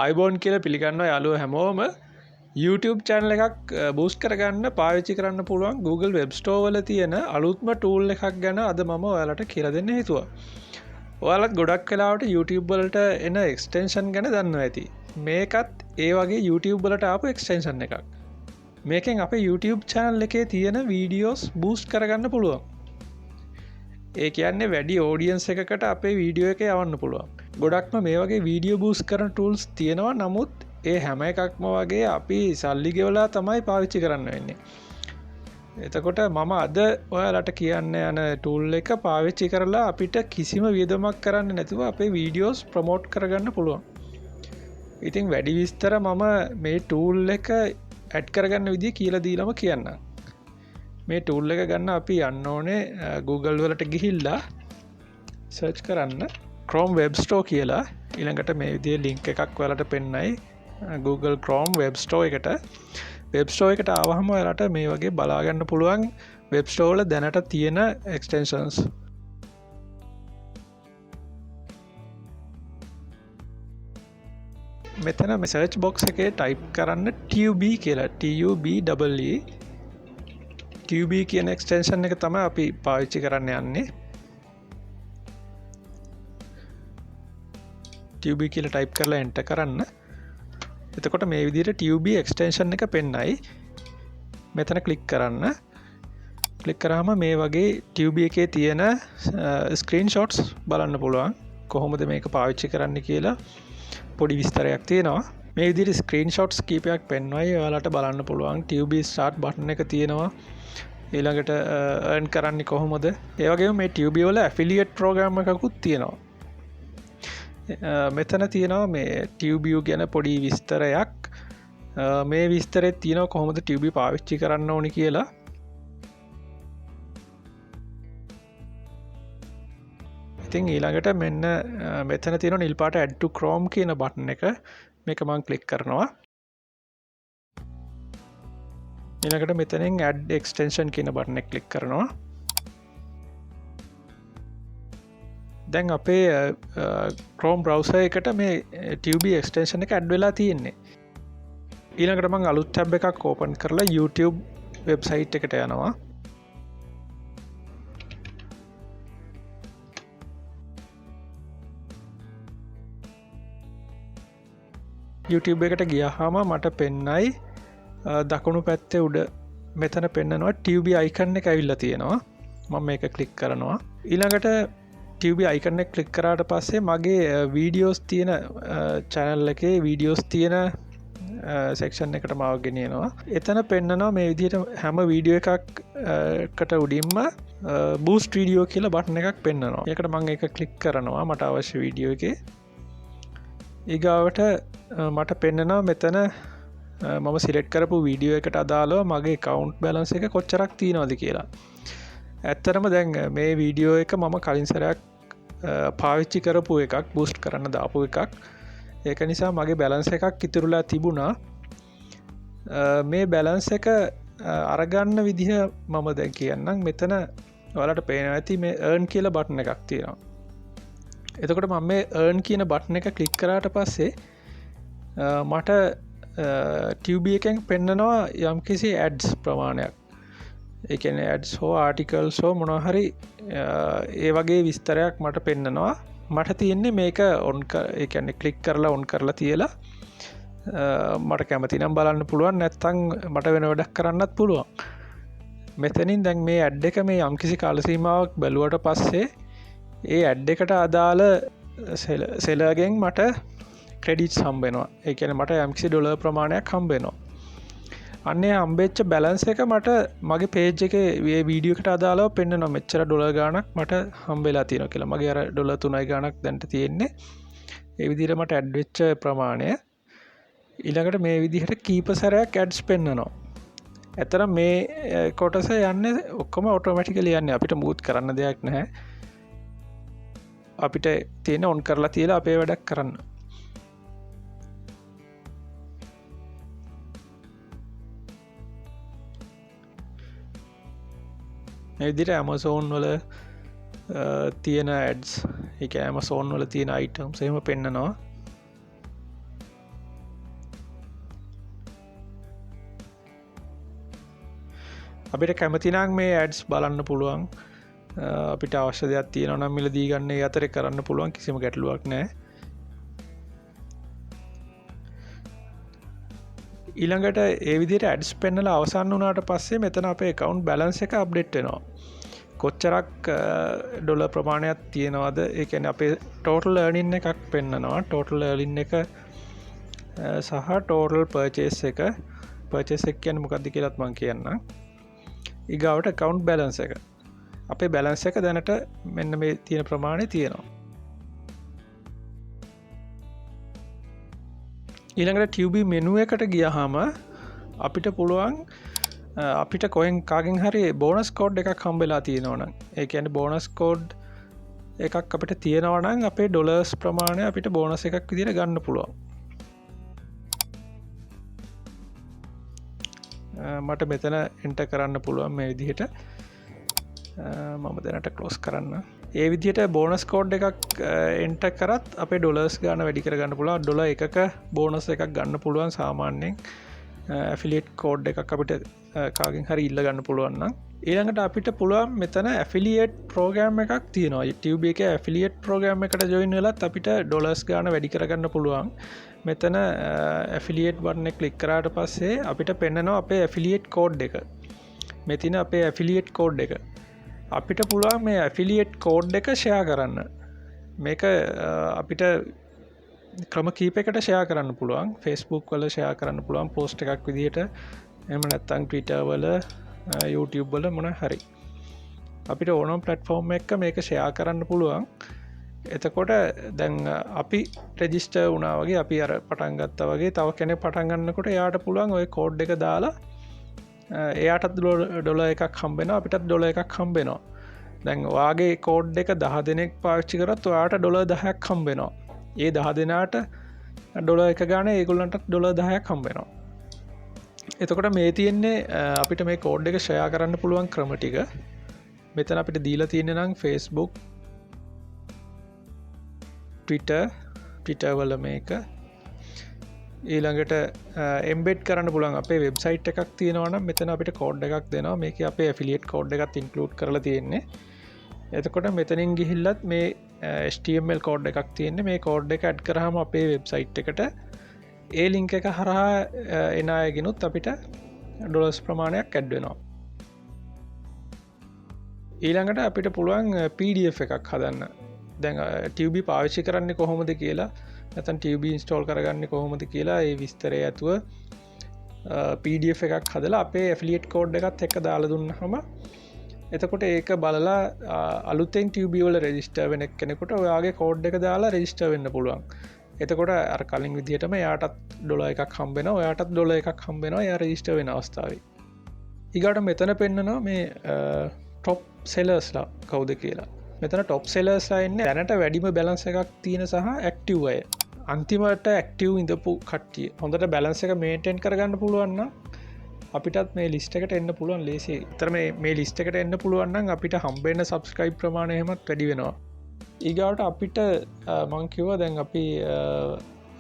iBond කියලා පිළිගන්නවා යාළුවෝ හැමෝම YouTube channel එකක් boost කරගන්න පාවිච්චි කරන්න පුළුවන් Google Web Store වල තියෙන අලුත්ම tool එකක් ගැන අද මම ඔයාලට කියලා දෙන්න හිතුවා. ඔයාලත් ගොඩක් වෙලාවට YouTube වලට එන extension ගැන දන්නවා ඇති. මේකත් ඒ වගේ YouTube වලට ආපු extension එකක්. මේකෙන් අපේ YouTube channel එකේ තියෙන videos boost කරගන්න පුළුවන්. ඒ කියන්නේ වැඩි audience එකකට අපේ වීඩියෝ එක යවන්න පුළුවන්. ගොඩක්ම මේ වගේ වීඩියෝ බූස්ට් කරන tools තියෙනවා. නමුත් ඒ හැම එකක්ම වගේ අපි සල්ලි ගෙවලා තමයි පාවිච්චි කරන්න වෙන්නේ. එතකොට මම අද ඔයාලට කියන්න යන tool එක පාවිච්චි කරලා අපිට කිසිම වියදමක් කරන්න නැතුව අපේ වීඩියෝස් ප්‍රොමෝට් කරගන්න පුළුවන්. ඉතින් වැඩි විස්තර මම මේ tool එක ඇඩ් කරගන්න විදිහ කියලා දීලාම කියන්නම්. මේ tool එක ගන්න අපි යන්න ඕනේ Google වලට ගිහිල්ලා search කරන්න Chrome Web Store කියලා. ඊළඟට මේ විදිහේ link එකක් ඔයාලට පෙන්නයි Google Chrome Web Store එකට. Web Store එකට ආවහම ඔයාලට මේ වගේ බලා ගන්න පුළුවන් Web Store වල දැනට තියෙන extensions. මෙතන මේ search box එකේ type කරන්න TUB කියලා. TUBEE TUB කියන extension එක තමයි අපි පාවිච්චි කරන්න යන්නේ. TUB කියලා type කරලා enter කරන්න. එතකොට මේ විදිහට TUB extension එක පෙන්නයි. මෙතන click කරන්න. click කරාම මේ වගේ TUB එකේ තියෙන screenshots බලන්න පුළුවන්. කොහොමද මේක පාවිච්චි කරන්න කියලා පොඩි විස්තරයක් තියෙනවා. මේ විදිහට screenshots කීපයක් පෙන්වයි. ඔයාලට බලන්න පුළුවන්. TUB start button එක තියෙනවා. ඊළඟට earn කරන්නේ කොහොමද? ඒ වගේම මේ TUB වල affiliate program එකකුත් තියෙනවා. මෙතන තියෙනවා මේ TUB ගැන පොඩි විස්තරයක්. මේ විස්තරේ තියෙනවා කොහොමද TUB පාවිච්චි කරන්න ඕනි කියලා. ඉතින් ඊළඟට මෙන්න මෙතන තියෙන නිල් පාට add to Chrome කියන බටන් එක. මේක මම ක්ලික් කරනවා. ඊළඟට මෙතනින් add extension කියන බටන් එක ක්ලික් කරනවා. දැන් අපේ Chrome browser එකට මේ TUB extension එක add වෙලා තියෙන්නේ. ඊළඟට මම අලුත් tab එකක් open කරලා YouTube website එකට යනවා. YouTube එකට ගියාම මට පෙන්නයි දකුණු පැත්තේ උඩ මෙතන පෙන්නනවා TUB icon එක ඇවිල්ලා තියෙනවා. මම මේක ක්ලික් කරනවා. ඊළඟට TUB icon එක ක්ලික් කරාට පස්සේ මගේ වීඩියෝස් තියෙන channel එකේ වීඩියෝස් තියෙන section එකට මාව ගෙනියනවා. එතන පෙන්නනවා මේ විදිහට හැම වීඩියෝ එකකට උඩින්ම boost video කියලා බටන් එකක් පෙන්නනවා. ඒකට මම ඒක ක්ලික් කරනවා මට අවශ්‍ය වීඩියෝ එකේ. ඊගාවට මට පෙන්නනවා මෙතන මම සිලෙක්ට් කරපු වීඩියෝ එකට අදාළව මගේ account balance එක කොච්චරක් තියෙනවද කියලා. ඇත්තටම දැන් මේ වීඩියෝ එක මම කලින් සැරයක් පාවිච්චි කරපු එකක්, බූස්ට් කරන්න දාපු එකක්. ඒක නිසා මගේ balance එකක් ඉතුරුලා තිබුණා. මේ balance එක අරගන්න විදිහ මම දැන් කියන්නම්. මෙතන ඔයාලට පේනවා ඇති මේ earn කියලා බටන් එකක් තියෙනවා. එතකොට මම මේ earn කියන බටන් එක ක්ලික් කරාට පස්සේ මට TUB එකෙන් පෙන්නනවා යම්කිසි ads ප්‍රමාණයක්. ඒ කියන්නේ ads හෝ articles හෝ මොනවා හරි ඒ වගේ විස්තරයක් මට පෙන්නනවා. මට තියෙන්නේ මේක ඒ කියන්නේ ක්ලික් කරලා on කරලා තියලා මට කැමති නම් බලන්න පුළුවන්. නැත්නම් මට වෙන වැඩක් කරන්නත් පුළුවන්. මෙතනින් දැන් මේ ad එක මේ යම්කිසි කාල සීමාවක් බැලුවට පස්සේ ඒ ad එකට අදාළ සෙලර්ගෙන් මට ක්‍රෙඩිට්ස් හම්බ වෙනවා. ඒ කියන්නේ මට යම්කිසි ඩොලර් ප්‍රමාණයක් හම්බ වෙනවා. අන්නේ හම්බෙච්ච බැලන්ස් එක මට මගේ පේජ් එකේ මේ වීඩියෝ එකට අදාළව පෙන්නනවා. මෙච්චර ඩොලර් ගාණක් මට හම්බ වෙලා තියෙනවා කියලා. මගේ අර ඩොලර් 3යි ගාණක් දැන්ට තියෙන්නේ. ඒ විදිහට මට ඇඩ් වෙච්ච ප්‍රමාණය. ඊළඟට මේ විදිහට කීප සැරයක් ඇඩ්ස් පෙන්නනවා. ඇතර මේ කොටස යන්නේ ඔක්කොම ඔටෝමැටිකලි යන්නේ. අපිට මූව් කරන්න දෙයක් නැහැ. අපිට තියෙන ඔන් කරලා තියලා අපේ වැඩක් කරන්න. මේ විදිහට Amazon වල තියෙන ads, ඒ කියන්නේ Amazon වල තියෙන items එහෙම පෙන්නනවා. අපිට කැමතිනම් මේ ඇඩ්ස් බලන්න පුළුවන් අපිට අවශ්‍ය දෙයක් තියෙනවා නම් මිලදී ගන්න ඒ අතරේ කරන්න පුළුවන් කිසිම ගැටලුවක් නැහැ ඊළඟට ඒ විදිහට ඇඩ්ස් පෙන්නලා අවසන් වුණාට පස්සේ මෙතන අපේ account balance එක අප්ඩේට් වෙනවා කොච්චරක් ඩොලර් ප්‍රමාණයක් තියෙනවද ඒ කියන්නේ අපේ total earning එකක් පෙන්නනවා total earning එක සහ total purchase එක කියන්නේ මොකක්ද කියලාත් මම කියන්නම් ඊගාවට account balance එක අපේ balance එක දැනට මෙන්න මේ තියෙන ප්‍රමාණය තියෙනවා ඊළඟට Tubi menu එකට ගියාම අපිට පුළුවන් අපිට කොහෙන් කාගෙන් හරි බෝනස් කෝඩ් එකක් හම්බෙලා තියෙනවා නම් ඒ කියන්නේ බෝනස් කෝඩ් එකක් අපිට තියෙනවා නම් අපේ ඩොලර්ස් ප්‍රමාණය අපිට බෝනස් එකක් විදිහට ගන්න පුළුවන් මට මෙතන එන්ටර් කරන්න පුළුවන් මේ විදිහට මම දැනට ක්ලෝස් කරන්න ඒ විදිහට බෝනස් කෝඩ් එකක් එන්ටර් කරත් අපේ ඩොලර්ස් ගන්න වැඩි කරගන්න පුළුවන් ඩොලර් එකක බෝනස් එකක් ගන්න පුළුවන් සාමාන්‍යයෙන් ඇෆිලියේට් කෝඩ් එකක් අපිට කාගෙන් හරි ඉල්ල ගන්න පුළුවන් නම් ඊළඟට අපිට පුළුවන් මෙතන ඇෆිලියේට් ප්‍රෝග්‍රෑම් එකක් තියෙනවා YouTube එකේ ඇෆිලියේට් ප්‍රෝග්‍රෑම් එකට ජොයින් වෙලත් අපිට ඩොලර්ස් ගන්න වැඩි කරගන්න පුළුවන් මෙතන ඇෆිලියේට් බටන් එක ක්ලික් කරාට පස්සේ අපිට පෙන්නනවා අපේ ඇෆිලියේට් කෝඩ් එක මෙතන අපේ ඇෆිලියේට් කෝඩ් එක අපිට පුළුවන් මේ ඇෆිලියේට් කෝඩ් එක ෂෙයා කරන්න මේක අපිට ක්‍රම කීපයකට ෂෙයා කරන්න පුළුවන් Facebook වල ෂෙයා කරන්න පුළුවන් පෝස්ට් එකක් විදිහට එහෙම නැත්නම් Twitter වල YouTube වල මොන හරි අපිට ඕනම platform එකක මේක ෂෙයා කරන්න පුළුවන් එතකොට දැන් අපි රෙජිස්ටර් වුණා වගේ අපි අර පටන් ගත්තා වගේ තව කෙනෙක් පටන් ගන්නකොට එයාට පුළුවන් ওই කෝඩ් එක දාලා එයාටත් ඩොලර් එකක් හම්බෙනවා අපිටත් ඩොලර් එකක් හම්බෙනවා දැන් ඔයාගේ කෝඩ් එක 10 දෙනෙක් පාවිච්චි කරත් ඔයාට ඩොලර් 10ක් හම්බෙනවා ඒ 10 දෙනාට ඩොලර් එක ගාන ඒගොල්ලන්ට ඩොලර් 10ක් හම්බෙනවා එතකොට මේ තියෙන්නේ අපිට මේ කෝඩ් එක ෂෙයා කරන්න පුළුවන් ක්‍රම ටික මෙතන අපිට දීලා තියෙන්නේ නම් Facebook Twitter වල මේක ඊළඟට එම්බෙඩ් කරන්න පුළුවන් අපේ වෙබ්සයිට් එකක් තියෙනවා නම් මෙතන අපිට කෝඩ් එකක් දෙනවා මේකේ අපේ ඇෆිලියේට් කෝඩ් එකත් ඉන්ක්ලූඩ් කරලා තියෙන්නේ එතකොට මෙතනින් ගිහිල්ලත් මේ HTML කෝඩ් එකක් තියෙන්නේ මේ කෝඩ් එක ඇඩ් කරාම අපේ වෙබ්සයිට් එකට ඒ ලින්ක් එක හරහා එන අයගෙනුත් අපිට ඩොලර්ස් ප්‍රමාණයක් ඇඩ් වෙනවා ඊළඟට අපිට පුළුවන් PDF එකක් හදන්න දැන් Tubi පාවිච්චි කරන්නේ කොහොමද කියලා නැත්නම් Tubi install කරගන්නේ කොහොමද කියලා ඒ විස්තරය ඇතුව PDF එකක් හදලා අපේ affiliate code එකත් එක්ක දාලා දුන්නාම එතකොට ඒක බලලා අලුතෙන් Tubi වල register වෙන කෙනෙකුට ඔයාගේ code එක දාලා register වෙන්න පුළුවන්. එතකොට අර කලින් විදිහටම එයාටත් ඩොලර් එකක් හම්බ වෙනවා ඔයාටත් ඩොලර් එකක් හම්බ වෙනවා එයා register වෙන අවස්ථාවේ. ඊගාට මෙතන පෙන්නනවා මේ top sellersලා කවුද කියලා. මෙතන top sellersලා ඉන්නේ දැනට වැඩිම balance එකක් තියෙන සහ active අය. අන්තිමට active ඉඳපු කට්ටිය. හොඳට balance එක maintain කරගන්න පුළුවන් නම් අපිටත් මේ list එකට එන්න පුළුවන් ලේසියි. ඒතර මේ list එකට එන්න පුළුවන් නම් අපිට හම්බ වෙන subscribe ප්‍රමාණය එහෙමත් වැඩි වෙනවා. ඊගාවට අපිට මං කිව්වා දැන් අපි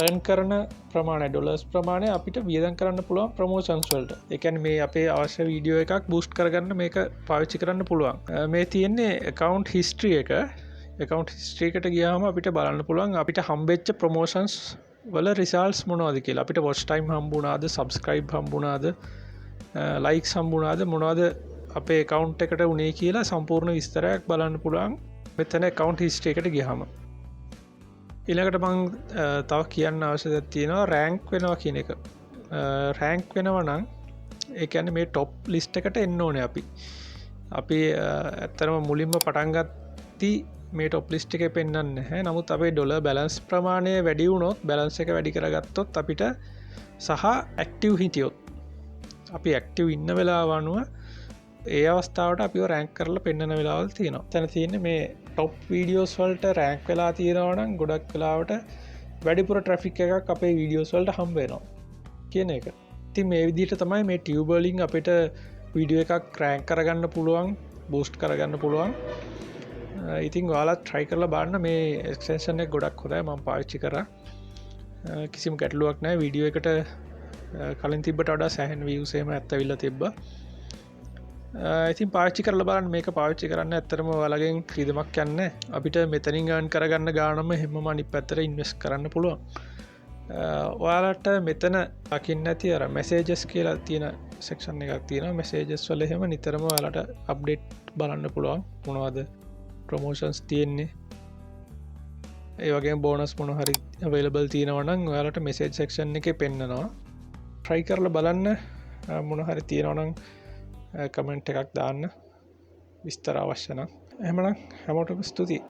earn කරන ප්‍රමාණය ඩොලර්ස් ප්‍රමාණය අපිට වියදම් කරන්න පුළුවන් ප්‍රොමෝෂන්ස් වලට. ඒ කියන්නේ මේ අපේ අවශ්‍ය වීඩියෝ එකක් බූස්ට් කරගන්න මේක පාවිච්චි කරන්න පුළුවන්. මේ තියෙන්නේ account history එක. account history එකට ගියාම අපිට බලන්න පුළුවන් අපිට හම්බෙච්ච ප්‍රොමෝෂන්ස් වල results මොනවද කියලා. අපිට watch time හම්බුණාද, subscribe හම්බුණාද, likes හම්බුණාද, මොනවද අපේ account එකට උනේ කියලා සම්පූර්ණ විස්තරයක් බලන්න පුළුවන්. මෙතන account history එකට ගියාම ඊළඟට මං තව කියන්න අවශ්‍ය දෙයක් තියෙනවා රෑන්ක් වෙනවා කියන එක. රෑන්ක් වෙනවා නම් ඒ කියන්නේ මේ টপ ලිස්ට් එකට එන්න ඕනේ අපි. අපි ඇත්තටම මුලින්ම පටන් ගත්ති මේ টপ ලිස්ට් එකේ පෙන්වන්නේ නැහැ. නමුත් අපේ ඩොලර් බැලන්ස් ප්‍රමාණය වැඩි වුණොත් බැලන්ස් එක වැඩි කරගත්තොත් අපිට සහ ඇක්ටිව් හිටියොත් අපි ඇක්ටිව් ඉන්න වෙලාව අනුව ඒ අවස්ථාවට අපිව රෑන්ක් කරලා පෙන්වන වෙලාවල් තියෙනවා. එතන තියෙන්නේ මේ টොප් වීඩියෝස් වලට රෑන්ක් වෙලා තියෙනවා නම් ගොඩක් වෙලාවට වැඩිපුර ට්‍රැෆික් එකක් අපේ වීඩියෝස් වලට හම්බ වෙනවා කියන එක. ඉතින් මේ විදිහට තමයි මේ ටියුබ් වලින් අපිට වීඩියෝ එකක් රෑන්ක් කරගන්න පුළුවන්, බූස්ට් කරගන්න පුළුවන්. ඉතින් ඔයාලා try කරලා බලන්න මේ එක්ස්ටෙන්ෂන් එක ගොඩක් හොඳයි මම පාවිච්චි කරා. කිසිම ගැටලුවක් නැහැ වීඩියෝ එකට කලින් තිබ්බට වඩා සෑහෙන views එහෙම ඇත්තවිල්ලා තිබ්බා. ඉතින් පාච්චි කරල බලන්න මේක පාච්චි කරන්න ඇත්තරම වලගෙන් ක්‍රීදමක් යන්න අපිට මෙතනින් ගන් කරගන්න ගානම හෙම මනි පැත්තර ඉන්වස් කරන්න පුළුවන් ඔයාලට මෙතන අකින්න ඇති අර මැසේජස් කියලා තියෙන සෙක්ෂන් එකක් තියෙන මැසේජස් වල හෙම නිතරම යාලට අප්ඩේට් බලන්න පුළුවන් මොනවාද ප්‍රමෝෂන්ස් තියෙන්නේ ඒවගේ බෝනස් මොන හරි වේලබල් තියෙනවනම් ඔයාලට මෙසේජ් සෙක්ෂන් එක පෙන්න්නනවා ට්‍රයි කරල බලන්න මොන හරි තියෙනවනම් කමෙන්ට් එකක් දාන්න විස්තර අවශ්‍යන එහමනම් හැමෝටම ස්තුතියි